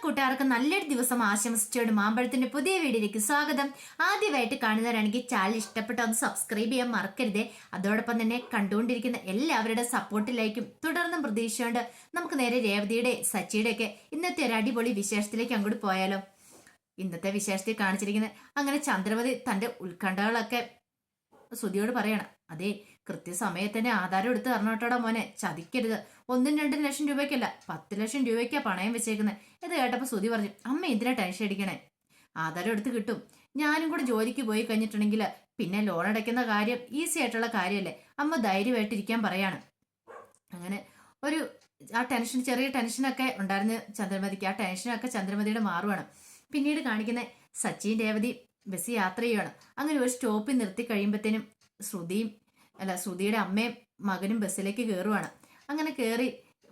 കൂട്ടുകാർക്ക് നല്ലൊരു ദിവസം ആശംസിച്ചോട് മാമ്പഴത്തിന്റെ പുതിയ വീഡിയോയിലേക്ക് സ്വാഗതം. ആദ്യമായിട്ട് കാണുന്നവരാണെങ്കിൽ ചാനൽ ഇഷ്ടപ്പെട്ട ഒന്ന് സബ്സ്ക്രൈബ് ചെയ്യാൻ മറക്കരുതേ. അതോടൊപ്പം തന്നെ കണ്ടുകൊണ്ടിരിക്കുന്ന എല്ലാവരുടെ സപ്പോർട്ടിലേക്കും തുടർന്നും പ്രതീക്ഷയുണ്ട്. നമുക്ക് നേരെ രേവതിയുടെ സച്ചിയുടെ ഒക്കെ ഇന്നത്തെ ഒരു അടിപൊളി വിശേഷത്തിലേക്ക് അങ്ങോട്ട് പോയാലോ. ഇന്നത്തെ വിശേഷത്തിൽ കാണിച്ചിരിക്കുന്നത് അങ്ങനെ ചന്ദ്രമതി തന്റെ ഉത്കണ്ഠകളൊക്കെ ശ്രുതിയോട് പറയണം. അതെ, കൃത്യസമയത്ത് തന്നെ ആധാരം എടുത്ത് തരണോട്ടോടാ മോനെ, ചതിക്കരുത്. 1-2 ലക്ഷം രൂപയ്ക്കല്ല, 10 ലക്ഷം രൂപയ്ക്കാ പണയം വെച്ചേക്കുന്നത്. ഇത് കേട്ടപ്പോ ശ്രുതി പറഞ്ഞു, അമ്മ എന്തിനാ ടെൻഷൻ അടിക്കണേ, ആധാരം എടുത്ത് കിട്ടും. ഞാനും കൂടെ ജോലിക്ക് പോയി കഴിഞ്ഞിട്ടുണ്ടെങ്കിൽ പിന്നെ ലോൺ അടയ്ക്കുന്ന കാര്യം ഈസി ആയിട്ടുള്ള കാര്യമല്ലേ, അമ്മ ധൈര്യമായിട്ടിരിക്കാൻ പറയാണ്. അങ്ങനെ ഒരു ചെറിയ ടെൻഷനൊക്കെ ഉണ്ടായിരുന്നു ചന്ദ്രമതിക്ക്. ആ ടെൻഷനൊക്കെ ചന്ദ്രമതിയുടെ മാറുവാണ്. പിന്നീട് കാണിക്കുന്ന സച്ചിൻ രേവതി ബസ് യാത്ര ചെയ്യുകയാണ്. അങ്ങനെ ഒരു സ്റ്റോപ്പിൽ നിർത്തി കഴിയുമ്പോഴത്തേനും ശ്രുതിയുടെ അമ്മയും മകനും ബസ്സിലേക്ക് കയറുവാണ്. അങ്ങനെ കയറി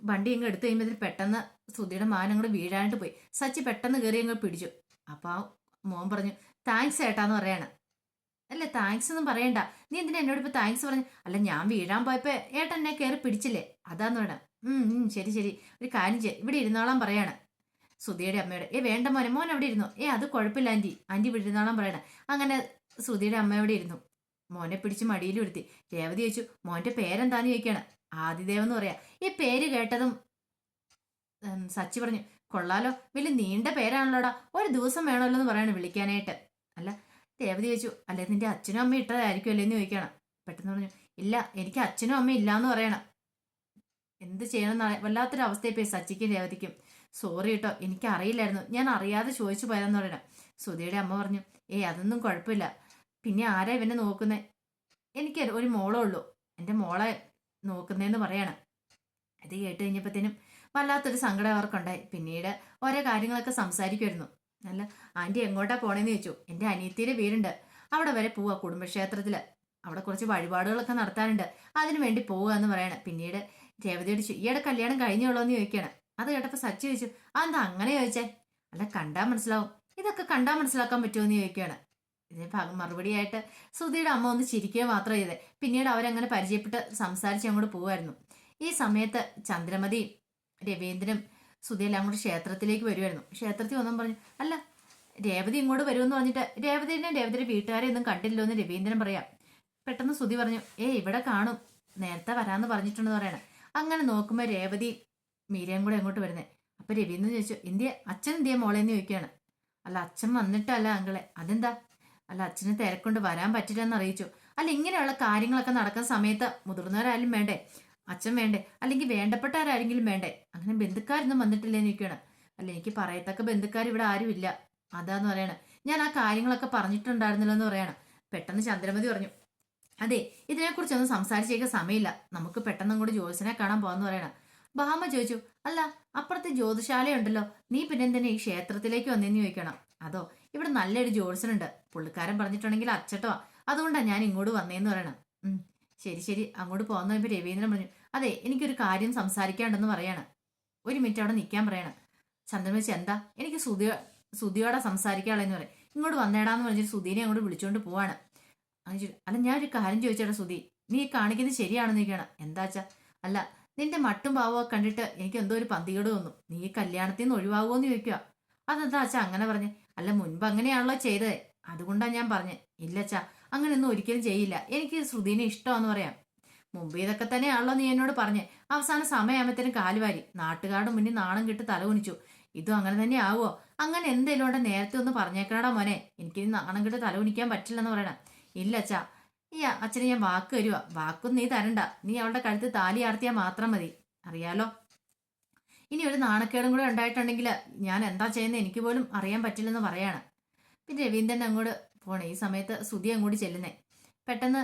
വണ്ടി അങ്ങ് എടുത്തു കഴിയുമ്പോഴത്തേന് പെട്ടെന്ന് ശ്രുതിയുടെ മാൻ അങ്ങോട്ട് വീഴാനായിട്ട് പോയി. സച്ചി പെട്ടെന്ന് കയറി അങ്ങ് പിടിച്ചു. അപ്പൊ ആ മോൻ പറഞ്ഞു, താങ്ക്സ് ഏട്ടാന്ന് പറയാണ്. അല്ല, താങ്ക്സ് ഒന്നും പറയണ്ട, നീ എന്തിനാ എന്നോട് ഇപ്പൊ താങ്ക്സ് പറഞ്ഞു? അല്ല, ഞാൻ വീഴാൻ പോയപ്പോ ഏട്ടൻ എന്നെ കയറി പിടിച്ചില്ലേ, അതാന്ന് വേണം. ശരി ശരി, ഒരു കാര്യം ചെയ്യ, ഇവിടെ ഇരുന്നോളാൻ പറയാണ് ശ്രുതിയുടെ അമ്മയോട്. വേണ്ട മോനെ, മോൻ അവിടെ ഇരുന്നു. അത് കുഴപ്പമില്ല ആന്റി, ആന്റി ഇവിടെ ഇരുന്നോളാൻ പറയണം. അങ്ങനെ ശ്രുതിയുടെ അമ്മയോടെ ഇരുന്നു. മോനെ പിടിച്ച് മടിയിൽ എടുത്തി. രേവതി ചോദിച്ചു, മോന്റെ പേരെന്താന്ന് ചോദിക്കാണ്. ആദിദേവ് എന്ന് പറയാ. ഈ പേര് കേട്ടതും സച്ചി പറഞ്ഞു, കൊള്ളാലോ, വലിയ നീണ്ട പേരാണല്ലോടാ, ഒരു ദിവസം വേണമല്ലോ എന്ന് പറയണം വിളിക്കാനായിട്ട്. അല്ല, രേവതി ചോദിച്ചു, അല്ലെ നിന്റെ അച്ഛനും അമ്മയും ഇട്ടതായിരിക്കും അല്ലേന്ന് ചോദിക്കണം. പെട്ടെന്ന് പറഞ്ഞു, ഇല്ല, എനിക്ക് അച്ഛനും അമ്മയും ഇല്ലാന്ന് പറയണം. എന്ത് ചെയ്യണം വല്ലാത്തൊരു അവസ്ഥയായി സച്ചിക്കും രേവതിക്കും. സോറി കേട്ടോ, എനിക്ക് അറിയില്ലായിരുന്നു, ഞാൻ അറിയാതെ ചോദിച്ചു പോയതെന്ന് പറയണം. ശ്രുതിയുടെ അമ്മ പറഞ്ഞു, അതൊന്നും കുഴപ്പമില്ല, പിന്നെ ആരാ ഇവനെ നോക്കുന്നേ? എനിക്ക് ഒരു മോളേ ഉള്ളൂ, എൻ്റെ മോളെ നോക്കുന്നേന്ന് പറയാണ്. ഇത് കേട്ട് കഴിഞ്ഞപ്പോഴത്തേനും വല്ലാത്തൊരു സങ്കടം അവർക്കുണ്ടായി. പിന്നീട് ഓരോ കാര്യങ്ങളൊക്കെ സംസാരിക്കുമായിരുന്നു. അല്ല ആന്റി എങ്ങോട്ടാ പോണേന്ന് ചോദിച്ചു. എൻ്റെ അനിയത്തിയുടെ വീടുണ്ട്, അവിടെ വരെ പോവാ, കുടുംബക്ഷേത്രത്തില്, അവിടെ കുറച്ച് വഴിപാടുകളൊക്കെ നടത്താനുണ്ട്, അതിനു വേണ്ടി പോവുക എന്ന് പറയണം. പിന്നീട് രേവതി അടിച്ചു, ഈയിടെ കല്യാണം കഴിഞ്ഞോളൂ എന്ന് ചോദിക്കണം. അത് കേട്ടപ്പോ സച്ചി ചോദിച്ചു, അതെന്താ അങ്ങനെ ചോദിച്ചേ? അല്ല, കണ്ടാ മനസ്സിലാവും, ഇതൊക്കെ കണ്ടാ മനസ്സിലാക്കാൻ പറ്റുമോ എന്ന് ചോദിക്കുകയാണ്. ഇതിന് മറുപടിയായിട്ട് ശ്രുതിയുടെ അമ്മ ഒന്ന് ചിരിക്കുക മാത്രം ചെയ്തേ. പിന്നീട് അവരങ്ങനെ പരിചയപ്പെട്ട് സംസാരിച്ച് അങ്ങോട്ട് പോവായിരുന്നു. ഈ സമയത്ത് ചന്ദ്രമതിയും രവീന്ദ്രനും ശ്രുതിയെല്ലാം കൂടി ക്ഷേത്രത്തിലേക്ക് വരുമായിരുന്നു. ക്ഷേത്രത്തിൽ വന്നും പറഞ്ഞു, അല്ല രേവതി ഇങ്ങോട്ട് വരുമെന്ന് പറഞ്ഞിട്ട് രേവതിയുടെ വീട്ടുകാരെ ഒന്നും കണ്ടില്ലോ എന്ന് രവീന്ദ്രൻ പറയാം. പെട്ടെന്ന് ശ്രുതി പറഞ്ഞു, ഇവിടെ കാണും, നേരത്തെ വരാന്ന് പറഞ്ഞിട്ടുണ്ടെന്ന് പറയണം. അങ്ങനെ നോക്കുമ്പോ രേവതി മീരയും കൂടെ അങ്ങോട്ട് വരുന്നേ. അപ്പൊ രവീന്ദ്രൻ ചോദിച്ചു, അച്ഛൻ എന്തിയ മോളേന്ന് ചോദിക്കുകയാണ്. അല്ല, അച്ഛൻ വന്നിട്ടല്ല അങ്കിളെ. അതെന്താ? അല്ല, അച്ഛന് തിരക്കൊണ്ട് വരാൻ പറ്റില്ലെന്ന് അറിയിച്ചു. അല്ല, ഇങ്ങനെയുള്ള കാര്യങ്ങളൊക്കെ നടക്കുന്ന സമയത്ത് മുതിർന്നവരാരും വേണ്ടേ, അച്ഛൻ വേണ്ടേ, അല്ലെങ്കിൽ വേണ്ടപ്പെട്ടവരാരെങ്കിലും വേണ്ടേ, അങ്ങനെ ബന്ധുക്കാരൊന്നും വന്നിട്ടില്ലേന്ന് ചോദിക്കുകയാണ്. അല്ല, എനിക്ക് പറയത്തക്ക ബന്ധുക്കാർ ഇവിടെ ആരും ഇല്ല, അതാന്ന് പറയണ. ഞാൻ ആ കാര്യങ്ങളൊക്കെ പറഞ്ഞിട്ടുണ്ടായിരുന്നല്ലോ എന്ന് പറയണം. പെട്ടെന്ന് ചന്ദ്രമതി പറഞ്ഞു, അതെ, ഇതിനെക്കുറിച്ചൊന്നും സംസാരിച്ചേക്കാൻ സമയമില്ല, നമുക്ക് പെട്ടെന്നും കൂടി ജ്യോത്സ്യനെ കാണാൻ പോകാന്ന് പറയണം. ഭാമ ചോദിച്ചു, അല്ല അപ്പുറത്തെ ജ്യോതിശാലയുണ്ടല്ലോ, നീ പിന്നെ എന്തിനാ ഈ ക്ഷേത്രത്തിലേക്ക് വന്നേന്ന് ചോദിക്കണം. അതോ, ഇവിടെ നല്ലൊരു ജ്യോത്സ്യനുണ്ട്, പുള്ളിക്കാരൻ പറഞ്ഞിട്ടുണ്ടെങ്കിൽ അച്ചട്ടോ, അതുകൊണ്ടാണ് ഞാൻ ഇങ്ങോട്ട് വന്നേന്ന് പറയണം. ശരി ശരി, അങ്ങോട്ട് പോകാന്ന് പറയുമ്പോൾ രവീന്ദ്രൻ പറഞ്ഞു, അതെ, എനിക്കൊരു കാര്യം സംസാരിക്കാണ്ടെന്ന് പറയാണ്. 1 മിനിറ്റ് അവിടെ നിൽക്കാൻ പറയണം. ചന്ദ്രൻ വെച്ച്, എന്താ? എനിക്ക് സുധിയോടെ സംസാരിക്കാളെന്ന് പറയും. ഇങ്ങോട്ട് വന്നേടാന്ന് പറഞ്ഞിട്ട് സുധീനെ അങ്ങോട്ട് വിളിച്ചുകൊണ്ട് പോവാണ്. അല്ല, ഞാൻ ഒരു കാര്യം ചോദിച്ചേട്ടാ സുധി, നീ കാണിക്കുന്നത് ശരിയാണെന്ന് ചോദിക്കണം. എന്താച്ചാ? അല്ല, നിന്റെ മട്ടും ഭാവമൊക്കെ കണ്ടിട്ട് എനിക്ക് എന്തോ ഒരു പന്തികേട് തോന്നും, നീ കല്യാണത്തിൽ നിന്ന് ഒഴിവാകുമോന്ന് ചോദിക്കുക. അതെന്താ അച്ഛാ അങ്ങനെ പറഞ്ഞേ? അല്ല, മുൻപ് അങ്ങനെയാണല്ലോ ചെയ്തത്, അതുകൊണ്ടാണ് ഞാൻ പറഞ്ഞേ. ഇല്ലച്ചാ, അങ്ങനെയൊന്നും ഒരിക്കലും ചെയ്യില്ല, എനിക്ക് ശ്രുതിനെ ഇഷ്ടമാന്ന് പറയാം. മുമ്പ് ഇതൊക്കെ തന്നെയാണല്ലോ നീ എന്നോട് പറഞ്ഞേ. അവസാന സമയമാകുമ്പത്തേനും കാലുവാരി നാട്ടുകാരുടെ മുന്നിൽ നാണം കിട്ട് തല കുനിച്ചു. ഇതും അങ്ങനെ തന്നെ ആവുമോ? അങ്ങനെ എന്തേലും ഉണ്ട് നേരത്തെ ഒന്ന് പറഞ്ഞേക്കണടാ മോനെ, എനിക്കിനി നാണം കിട്ട് തല കുനിക്കാൻ പറ്റില്ലെന്ന് പറയണം. ഇല്ല അച്ഛാ, ഈ അച്ഛന് ഞാൻ വാക്ക് തരുവാ, വാക്കൊന്നും നീ തരണ്ട, നീ അവളുടെ കഴുത്ത് താലി ആർത്തിയാൽ മാത്രം മതി, അറിയാലോ. ഇനി ഒരു നാണക്കേടും കൂടെ ഉണ്ടായിട്ടുണ്ടെങ്കിൽ ഞാൻ എന്താ ചെയ്യുന്നത് എനിക്ക് പോലും അറിയാൻ പറ്റില്ലെന്ന് പറയാണ്. പിന്നെ രവീന്ദ്രൻ അങ്ങോട്ട് പോണേ. ഈ സമയത്ത് ശ്രുതി അങ്ങോട്ട് ചെല്ലുന്നേ. പെട്ടെന്ന്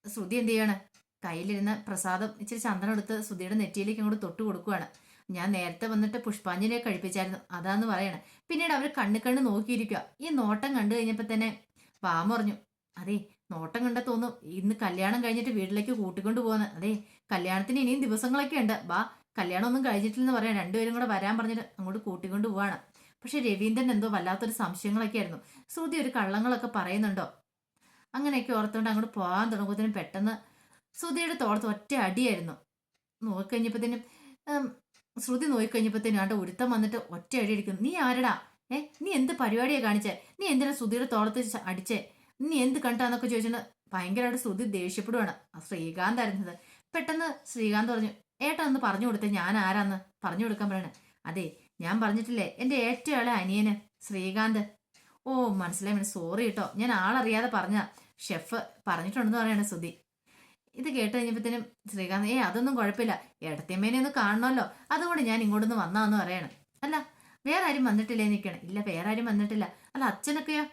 ശ്രുതി എന്ത് ചെയ്യാണ്, കയ്യിലിരുന്ന് പ്രസാദം ഇച്ചിരി ചന്ദനം എടുത്ത് ശ്രുതിയുടെ നെറ്റിയിലേക്ക് അങ്ങോട്ട് തൊട്ട് കൊടുക്കുവാണ്. ഞാൻ നേരത്തെ വന്നിട്ട് പുഷ്പാഞ്ജലിയെ കഴിപ്പിച്ചായിരുന്നു, അതാന്ന് പറയണേ. പിന്നീട് അവർ കണ്ണ് നോക്കിയിരിക്കുക. ഈ നോട്ടം കണ്ടു കഴിഞ്ഞപ്പോ തന്നെ വാമ പറഞ്ഞു, അതെ, നോട്ടം കണ്ട തോന്നും ഇന്ന് കല്യാണം കഴിഞ്ഞിട്ട് വീട്ടിലേക്ക് കൂട്ടിക്കൊണ്ട് പോകുന്നത്. അതെ, കല്യാണത്തിന് ഇനിയും ദിവസങ്ങളൊക്കെ ഉണ്ട്, വാ, കല്യാണം ഒന്നും കഴിഞ്ഞിട്ടില്ലെന്ന് പറയാം. രണ്ടുപേരും കൂടെ വരാൻ പറഞ്ഞിട്ട് അങ്ങോട്ട് കൂട്ടിക്കൊണ്ട് പോവാണ്. പക്ഷെ രവീന്ദ്രൻ എന്തോ വല്ലാത്തൊരു സംശയങ്ങളൊക്കെ ആയിരുന്നു. ശ്രുതി ഒരു കള്ളങ്ങളൊക്കെ പറയുന്നുണ്ടോ, അങ്ങനെയൊക്കെ ഓർത്തുകൊണ്ട് അങ്ങോട്ട് പോകാൻ തുടങ്ങുമ്പോഴത്തേനും പെട്ടെന്ന് ശ്രുതിയുടെ തോളത്ത് ഒറ്റ അടിയായിരുന്നു. നോക്കിക്കഴിഞ്ഞപ്പോഴത്തേനും ശ്രുതി നോക്കിക്കഴിഞ്ഞപ്പോഴത്തേനും ആണ്ട് ഒരുത്തം വന്നിട്ട് ഒറ്റ അടി അടിക്കുന്നു. നീ ആരടാ? നീ എന്ത് പരിപാടിയാ കാണിച്ചേ? നീ എന്തിനാ ശ്രുതിയുടെ തോളത്ത് അടിച്ചേ? നീ എന്ത് കണ്ടാന്നൊക്കെ ചോദിച്ചിട്ട് ഭയങ്കരമായിട്ട് ശ്രുതി ദേഷ്യപ്പെടുവാണ്. ആ ശ്രീകാന്ത് ആയിരുന്നത്. പെട്ടെന്ന് ശ്രീകാന്ത് പറഞ്ഞു, ഏട്ടാ ഒന്ന് പറഞ്ഞു കൊടുത്തേ ഞാൻ ആരാന്ന് പറഞ്ഞു കൊടുക്കാൻ പറയണേ. അതെ, ഞാൻ പറഞ്ഞിട്ടില്ലേ എന്റെ ഏറ്റവും ഇളയ അനിയന് ശ്രീകാന്ത്. ഓ മനസ്സിലായി, സോറി കേട്ടോ, ഞാൻ ആളറിയാതെ പറഞ്ഞ, ഷെഫ് പറഞ്ഞിട്ടുണ്ടെന്ന് പറയണേ ശ്രുതി. ഇത് കേട്ട് കഴിഞ്ഞപ്പോഴത്തേനും ശ്രീകാന്ത്, അതൊന്നും കുഴപ്പമില്ല, ഏടത്തിയമ്മേനെ ഒന്ന് കാണണമല്ലോ, അതുകൊണ്ട് ഞാൻ ഇങ്ങോട്ടൊന്ന് വന്നാന്ന് പറയണം. അല്ല വേറെ ആരും വന്നിട്ടില്ലേ നിൽക്കണം. ഇല്ല വേറെ ആരും വന്നിട്ടില്ല. അല്ല അച്ഛനൊക്കെയോ?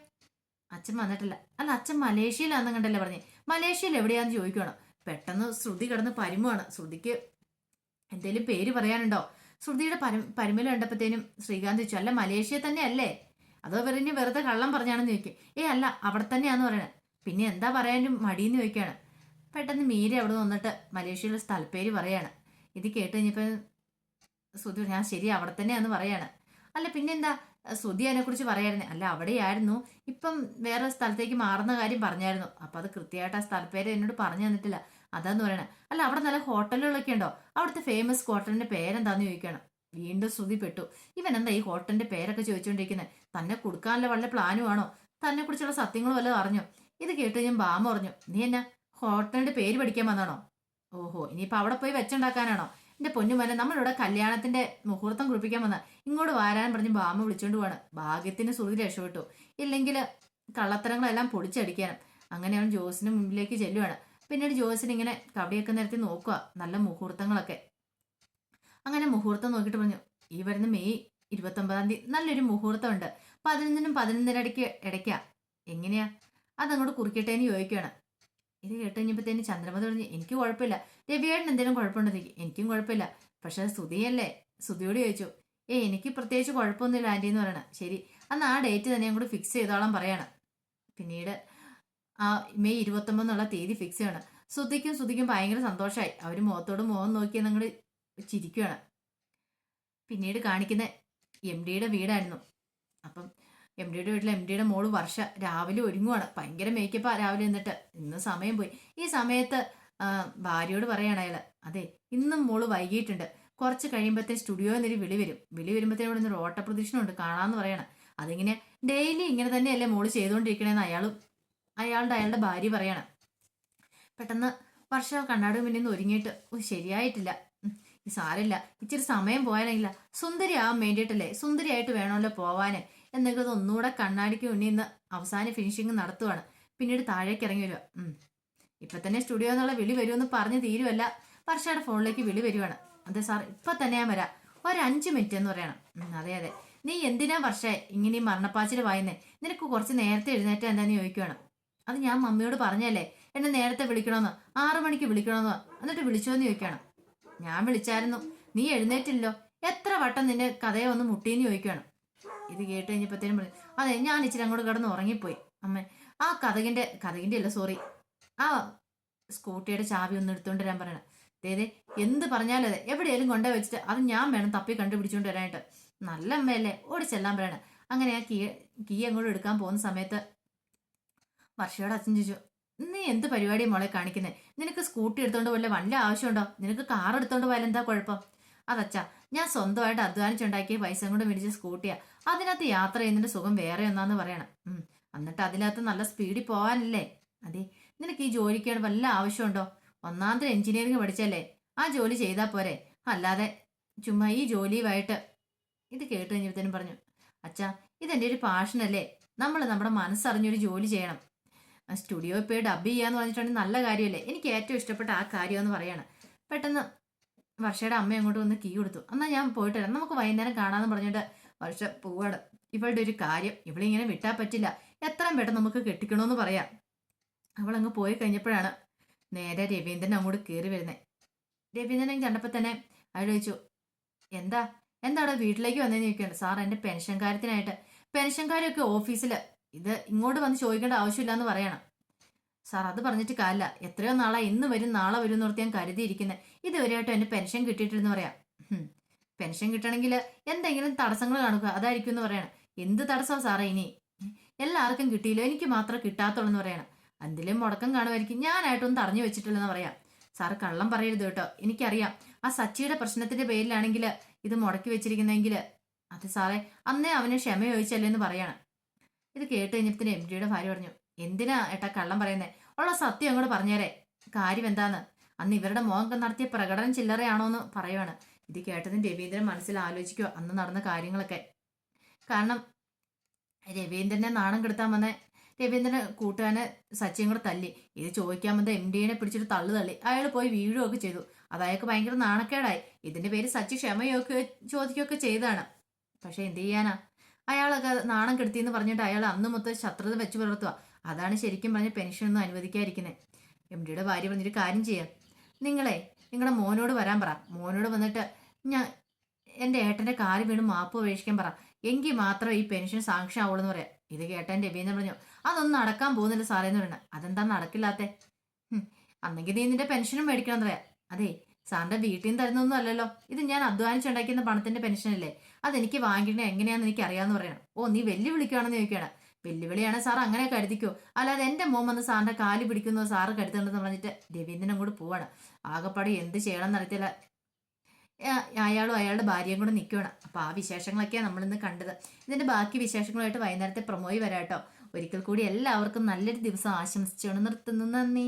അച്ഛൻ വന്നിട്ടില്ല. അല്ല അച്ഛൻ മലേഷ്യയിലാണെന്ന് കണ്ടല്ലേ പറഞ്ഞേ? മലേഷ്യയിൽ എവിടെയാന്ന് ചോദിക്കണം. പെട്ടെന്ന് ശ്രുതി കിടന്ന് പരുമാണ്. ശ്രുതിക്ക് എന്തേലും പേര് പറയാനുണ്ടോ? ശ്രുതിയുടെ പരിമല കണ്ടപ്പോഴത്തേനും ശ്രീകാന്ത് ചോദിച്ചു, അല്ല മലേഷ്യ തന്നെ അല്ലേ, അതോ വെറുതെ കള്ളം പറഞ്ഞാണെന്ന് ചോദിക്കും. അല്ല അവിടെ തന്നെയാന്ന് പറയണേ. പിന്നെ എന്താ പറയാനും മടിയെന്ന് ചോദിക്കുകയാണ്. പെട്ടെന്ന് മീര അവിടെ വന്നിട്ട് മലേഷ്യയിലെ സ്ഥലപ്പേര് പറയാണ്. ഇത് കേട്ട് കഴിഞ്ഞപ്പോൾ ശ്രുതി, ഞാൻ ശരി അവിടെ തന്നെയാന്ന് പറയാണ്. അല്ല പിന്നെന്താ ശ്രുതി അതിനെക്കുറിച്ച് പറയായിരുന്നേ? അല്ല അവിടെയായിരുന്നു, ഇപ്പം വേറെ സ്ഥലത്തേക്ക് മാറുന്ന കാര്യം പറഞ്ഞായിരുന്നു. അപ്പം അത് കൃത്യമായിട്ട് ആ സ്ഥലപ്പേര് എന്നോട് പറഞ്ഞു തന്നിട്ടില്ല, അതാന്ന് പറയണേ. അല്ല അവിടെ നല്ല ഹോട്ടലുകളൊക്കെ ഉണ്ടോ? അവിടുത്തെ ഫേമസ് ഹോട്ടലിന്റെ പേരെന്താന്ന് ചോദിക്കണം. വീണ്ടും ശ്രുതി പെട്ടു. ഇവൻ എന്താ ഈ ഹോട്ടലിന്റെ പേരൊക്കെ ചോദിച്ചുകൊണ്ടിരിക്കുന്നത്? തന്നെ കൊടുക്കാനുള്ള വല്ല പ്ലാനുമാണോ? തന്നെ കുറിച്ചുള്ള സത്യങ്ങളും വല്ലതും അറിഞ്ഞോ? ഇത് കേട്ട് ഞാൻ ബാമ പറഞ്ഞു, നീ എന്നാ ഹോട്ടലിന്റെ പേര് പഠിക്കാൻ വന്നാണോ? ഓഹോ, ഇനിയിപ്പോ അവിടെ പോയി വെച്ചുണ്ടാക്കാനാണോ? എന്റെ പൊന്നുമോനെ, നമ്മളിവിടെ കല്യാണത്തിന്റെ മുഹൂർത്തം കുറിപ്പിക്കാൻ വന്ന, ഇങ്ങോട്ട് വാരാൻ പറഞ്ഞ് ബാമ വിളിച്ചോണ്ട് പോവാണ്. ഭാഗ്യത്തിന് ശ്രുതി രക്ഷപ്പെട്ടു, ഇല്ലെങ്കിൽ കള്ളത്തരങ്ങളെല്ലാം പൊടിച്ചടിക്കാനും. അങ്ങനെ അവൻ ജോസിന് മുമ്പിലേക്ക് ചെല്ലുവാണ്. പിന്നീട് ജോസിന് ഇങ്ങനെ കവടിയൊക്കെ നിരത്തി നോക്കുക, നല്ല മുഹൂർത്തങ്ങളൊക്കെ. അങ്ങനെ മുഹൂർത്തം നോക്കിയിട്ട് പറഞ്ഞു, ഈ വരുന്ന മെയ് 29 നല്ലൊരു മുഹൂർത്തം ഉണ്ട്, 11നും 11:30 ഇടയ്ക്കാ, എങ്ങനെയാ അതങ്ങോട്ട് കുറിക്കട്ടെ എന്ന് ചോദിക്കുകയാണ്. ഇത് കേട്ട് കഴിഞ്ഞപ്പോഴത്തേന് ചന്ദ്രമതി പറഞ്ഞു, എനിക്ക് കുഴപ്പമില്ല, രവിയേട്ടൻ എന്തെങ്കിലും കുഴപ്പമുണ്ടെന്ന്. എനിക്കും കുഴപ്പമില്ല, പക്ഷെ ശ്രുതിയല്ലേ? ശ്രുതിയോട് ചോദിച്ചു. എനിക്ക് പ്രത്യേകിച്ച് കുഴപ്പമൊന്നുമില്ല ആൻറ്റി എന്ന് പറയണം. ശരി, അന്ന് ആ ഡേറ്റ് തന്നെ അങ്ങോട്ട് ഫിക്സ് ചെയ്തോളാം പറയാണ്. പിന്നീട് ആ മെയ് 29 തീയതി ഫിക്സ് ചെയ്യണം. ശ്രുതിക്കും ഭയങ്കര സന്തോഷമായി. അവർ മുഖത്തോട് മുഖം നോക്കി അങ്ങോട്ട് ചിരിക്കുകയാണ്. പിന്നീട് കാണിക്കുന്ന എം ഡിയുടെ വീടായിരുന്നു. അപ്പം എം ഡിയുടെ വീട്ടിൽ എം ഡിയുടെ മോള് വർഷ രാവിലെ ഒരുങ്ങുവാണ്. ഭയങ്കര മേക്കപ്പാ രാവിലെ നിന്നിട്ട്. ഇന്ന് സമയം പോയി. ഈ സമയത്ത് ഭാര്യയോട് പറയാണ് അയാള്, അതെ ഇന്നും മോള് വൈകിട്ടുണ്ട്, കുറച്ച് കഴിയുമ്പോഴത്തേ സ്റ്റുഡിയോയിൽ നിന്നൊരു വിളി വരുമ്പോഴത്തേനും ഇവിടെ നിന്ന് ഓട്ടപ്രദക്ഷിണമുണ്ട് കാണാന്ന് പറയണം. അതിങ്ങനെ ഡെയിലി ഇങ്ങനെ തന്നെയല്ലേ മോള് ചെയ്തുകൊണ്ടിരിക്കണേന്ന് അയാളുടെ ഭാര്യ പറയണം. പെട്ടെന്ന് വർഷ കണ്ണാടി മുന്നിൽ നിന്ന് ഒരുങ്ങിയിട്ട്, ശരിയായിട്ടില്ല, ഈ സാരില്ല, ഇച്ചിരി സമയം പോയാലെങ്കില, സുന്ദരി ആവാൻ വേണ്ടിയിട്ടല്ലേ, സുന്ദരിയായിട്ട് വേണമല്ലോ പോവാന് എന്നൊക്കെ ഒന്നുകൂടെ കണ്ണാടിക്ക് മുന്നിൽ നിന്ന് അവസാന ഫിനിഷിങ് നടത്തുവാണ്. പിന്നീട് താഴേക്ക് ഇറങ്ങി വരുക. ഇപ്പൊ തന്നെ സ്റ്റുഡിയോ എന്നുള്ള വിളി വരുമെന്ന് പറഞ്ഞ് തീരുവല്ല, വർഷയുടെ ഫോണിലേക്ക് വിളി വരുവാണ്. അതെ സാർ, ഇപ്പൊ തന്നെ ഞാൻ വരാം, ഒരു 5 മിനിറ്റ് എന്ന് പറയണം. അതെ, നീ എന്തിനാ വർഷ ഇങ്ങനെ ഈ മരണപ്പാച്ചിൽ വായുന്നേ? നിനക്ക് കുറച്ച് നേരത്തെ എഴുന്നേറ്റ എന്താന്ന് ചോദിക്കുവാണ്. അത് ഞാൻ മമ്മിയോട് പറഞ്ഞല്ലേ എന്നെ നേരത്തെ വിളിക്കണമെന്ന്, 6 മണിക്ക് വിളിക്കണമെന്ന്, എന്നിട്ട് വിളിച്ചോന്ന് ചോദിക്കണം. ഞാൻ വിളിച്ചായിരുന്നു, നീ എഴുന്നേറ്റില്ലോ, എത്ര വട്ടം നിന്റെ കഥയെ ഒന്ന് മുട്ടിന്ന് ചോദിക്കുകയാണ്. ഇത് കേട്ട് കഴിഞ്ഞപ്പോഴത്തേനും പറഞ്ഞു, അതെ ഞാൻ ഇച്ചിരി അങ്ങോട്ട് കിടന്ന് ഉറങ്ങിപ്പോയി അമ്മേ. ആ കഥകിന്റെ അല്ല സോറി, ആ സ്കൂട്ടിയുടെ ചാവി ഒന്ന് എടുത്തോണ്ട് വരാൻ പറയണം. അതെ എന്ത് പറഞ്ഞാലും അതെ, എവിടെയെങ്കിലും കൊണ്ടു വെച്ചിട്ട് അത് ഞാൻ വേണം തപ്പി കണ്ടുപിടിച്ചോണ്ട് വരാനായിട്ട്. നല്ല അമ്മയല്ലേ, ഓടിച്ചെല്ലാൻ പറയണം. അങ്ങനെ ആ കീ അങ്ങോട്ട് എടുക്കാൻ പോകുന്ന സമയത്ത് വർഷയോട് അച്ഛൻ ചോദിച്ചു, നീ എന്ത് പരിപാടിയാണ് മോളെ കാണിക്കുന്നത്? നിനക്ക് സ്കൂട്ടി എടുത്തോണ്ട് വല്ല ആവശ്യമുണ്ടോ? നിനക്ക് കാർ എടുത്തോണ്ട് പോയാൽ എന്താ കുഴപ്പം? അതച്ഛാ, ഞാൻ സ്വന്തമായിട്ട് അധ്വാനിച്ചുണ്ടാക്കിയ പൈസ കൊണ്ട് മേടിച്ച സ്കൂട്ടിയാ, അതിനകത്ത് യാത്ര ചെയ്യുന്നതിന്റെ സുഖം വേറെ ഒന്നാന്ന് പറയണം. എന്നിട്ട് അതിനകത്ത് നല്ല സ്പീഡിൽ പോകാനല്ലേ? അതെ, നിനക്ക് ഈ ജോലിക്കാണ് വല്ല ആവശ്യമുണ്ടോ? ഒന്നാമത്തെ എഞ്ചിനീയറിംഗ് പഠിച്ചല്ലേ, ആ ജോലി ചെയ്താൽ പോരെ, അല്ലാതെ ചുമ്മാ ഈ ജോലിയുമായിട്ട്. ഇത് കേട്ട് കഴിഞ്ഞപ്പോഴത്തേനും പറഞ്ഞു, അച്ഛാ ഇതെന്റെ ഒരു പാഷനല്ലേ, നമ്മൾ നമ്മുടെ മനസ്സറിഞ്ഞൊരു ജോലി ചെയ്യണം. സ്റ്റുഡിയോയിൽ പോയി ഡബ് ചെയ്യാന്ന് പറഞ്ഞിട്ടുണ്ടെങ്കിൽ നല്ല കാര്യമല്ലേ, എനിക്ക് ഏറ്റവും ഇഷ്ടപ്പെട്ട ആ കാര്യമെന്ന് പറയാണ്. പെട്ടെന്ന് വർഷയുടെ അമ്മ അങ്ങോട്ട് വന്ന് കീ കൊടുത്തു. എന്നാൽ ഞാൻ പോയിട്ട് വരാം, നമുക്ക് വൈകുന്നേരം കാണാമെന്ന് പറഞ്ഞിട്ട് വർഷ പോവാണ്. ഇവളുടെ ഒരു കാര്യം ഇവളിങ്ങനെ വിട്ടാൽ പറ്റില്ല, എത്രയും പെട്ടെന്ന് നമുക്ക് കെട്ടിക്കണമെന്ന് പറയാം. അവളങ്ങ് പോയി കഴിഞ്ഞപ്പോഴാണ് നേരെ രവീന്ദ്രൻ അങ്ങോട്ട് കയറി വരുന്നത്. രവീന്ദ്രനെ കണ്ടപ്പോൾ തന്നെ അയാൾ ചോദിച്ചു, എന്താ വീട്ടിലേക്ക് വന്നതെന്ന് ചോദിക്കുകയാണ്. സാർ എൻ്റെ പെൻഷൻ കാര്യത്തിനായിട്ട്, പെൻഷൻകാരൊക്കെ ഓഫീസിൽ, ഇത് ഇങ്ങോട്ട് വന്ന് ചോദിക്കേണ്ട ആവശ്യമില്ല എന്ന് പറയണം. സാർ അത് പറഞ്ഞിട്ട് കാര്യമില്ല, എത്രയോ നാളെ ഇന്ന് വരും നാളെ വരും എന്ന് ഓർത്ത് ഞാൻ കരുതിയിരിക്കുന്നത്, ഇതുവരെയായിട്ടും എൻ്റെ പെൻഷൻ കിട്ടിയിട്ടില്ലെന്ന് പറയാം. പെൻഷൻ കിട്ടണമെങ്കിൽ എന്തെങ്കിലും തടസ്സങ്ങൾ കാണുക, അതായിരിക്കും എന്ന് പറയണം. എന്ത് തടസ്സം സാറേ ഇനി? എല്ലാവർക്കും കിട്ടിയില്ലോ, എനിക്ക് മാത്രം കിട്ടാത്തുള്ളൂ എന്ന് പറയണം. എന്തെങ്കിലും മുടക്കം കാണുമായിരിക്കും, ഞാനായിട്ടൊന്നും തടഞ്ഞു വെച്ചിട്ടില്ലെന്ന് പറയാം. സാറ് കള്ളം പറയരുത് കേട്ടോ, എനിക്കറിയാം ആ സച്ചിയുടെ പ്രശ്നത്തിന്റെ പേരിലാണെങ്കിൽ ഇത് മുടക്കി വെച്ചിരിക്കുന്നെങ്കിൽ അത് സാറേ അന്നേ അവന് ക്ഷമ ചോദിച്ചല്ലേ എന്ന് പറയാണ്. ഇത് കേട്ട് കഴിഞ്ഞപ്പത്തിന് എം ഡിയുടെ ഭാര്യ പറഞ്ഞു, എന്തിനാ ഏട്ടാ കള്ളം പറയുന്നേ, ഉള്ള സത്യം അങ്ങോട്ട് പറഞ്ഞേരെ, കാര്യം എന്താന്ന്. അന്ന് ഇവരുടെ മോഹം നടത്തിയ പ്രകടനം ചില്ലറയാണോ എന്ന് പറയുവാണ്. ഇത് കേട്ടതിന് രവീന്ദ്രൻ മനസ്സിൽ ആലോചിക്കുക അന്ന് നടന്ന കാര്യങ്ങളൊക്കെ. കാരണം രവീന്ദ്രനെ നാണം കെടുത്താൻ വന്ന രവീന്ദ്രനെ കൂട്ടുകാരനെ സച്ചിയും കൂടെ തല്ലി. ഇത് ചോദിക്കാൻ വന്ന എം ഡിയെ പിടിച്ചിട്ട് തള്ളി അയാൾ പോയി വീഴുകയൊക്കെ ചെയ്തു. അത് അയാൾക്ക് ഭയങ്കര നാണക്കേടായി. ഇതിന്റെ പേര് സച്ചി ക്ഷമയൊക്കെ ചോദിക്കുകയൊക്കെ ചെയ്താണ്. പക്ഷെ എന്ത് ചെയ്യാനാ, അയാളൊക്കെ നാണം കെടുത്തിയെന്ന് പറഞ്ഞിട്ട് അയാൾ അന്ന് മൊത്തം ശത്രുത വെച്ച് പുലർത്തുക. അതാണ് ശരിക്കും പറഞ്ഞ പെൻഷനൊന്നും അനുവദിക്കാതിരിക്കുന്നത്. എം ഡിയുടെ ഭാര്യ പറഞ്ഞൊരു കാര്യം ചെയ്യാം, നിങ്ങളുടെ മോനോട് വരാൻ പറ, മോനോട് വന്നിട്ട് ഞാൻ എൻ്റെ ഏട്ടൻ്റെ കാല് വീണ് മാപ്പ് ഉപേക്ഷിക്കാൻ പറ, എങ്കിൽ മാത്രം ഈ പെൻഷൻ സാങ്ഷൻ ആവുള്ളൂ എന്ന് പറയാം. ഇത് കേട്ടാൻ രവീന്ദ്രൻ പറഞ്ഞു, അതൊന്നും നടക്കാൻ പോകുന്നില്ല സാറേ എന്ന് പറയണ. അതെന്താ നടക്കില്ലാത്തെ? അന്നെങ്കിൽ നീ നിന്റെ പെൻഷനും മേടിക്കണം പറയാം. അതെ, സാറിന്റെ വീട്ടിൽ നിന്ന് തരുന്നൊന്നും അല്ലല്ലോ, ഇത് ഞാൻ അധ്വാനിച്ചുണ്ടാക്കുന്ന പണത്തിന്റെ പെൻഷനല്ലേ, അതെനിക്ക് വാങ്ങിക്കണേ എങ്ങനെയാന്ന് എനിക്ക് അറിയാന്ന് പറയണം. ഓ, നീ വെല്ലുവിളിക്കുകയാണെന്ന് ചോദിക്കുകയാണ്. വെല്ലുവിളിയാണ് സാർ, അങ്ങനെ കരുതിക്കോ, അല്ലാതെ എന്റെ മോൻ വന്ന് സാറിന്റെ കാല് പിടിക്കുന്നു സാറ് കരുതണ്ടെന്ന് പറഞ്ഞിട്ട് രവീന്ദ്രൻ കൂടെ പോവാണ്. ആകെപ്പാടെ എന്ത് ചെയ്യണം നടത്തില്ല. അയാളും അയാളുടെ ഭാര്യയും കൂടെ നിൽക്കുകയാണ്. അപ്പൊ ആ വിശേഷങ്ങളൊക്കെയാണ് നമ്മളിന്ന് കണ്ടത്. ഇതിന്റെ ബാക്കി വിശേഷങ്ങളുമായിട്ട് വൈകുന്നേരത്തെ പ്രൊമോയി വരാട്ടോ. ഒരിക്കൽ കൂടി എല്ലാവർക്കും നല്ലൊരു ദിവസം ആശംസിച്ചുകൊണ്ട് നിർത്തുന്നു. നന്ദി.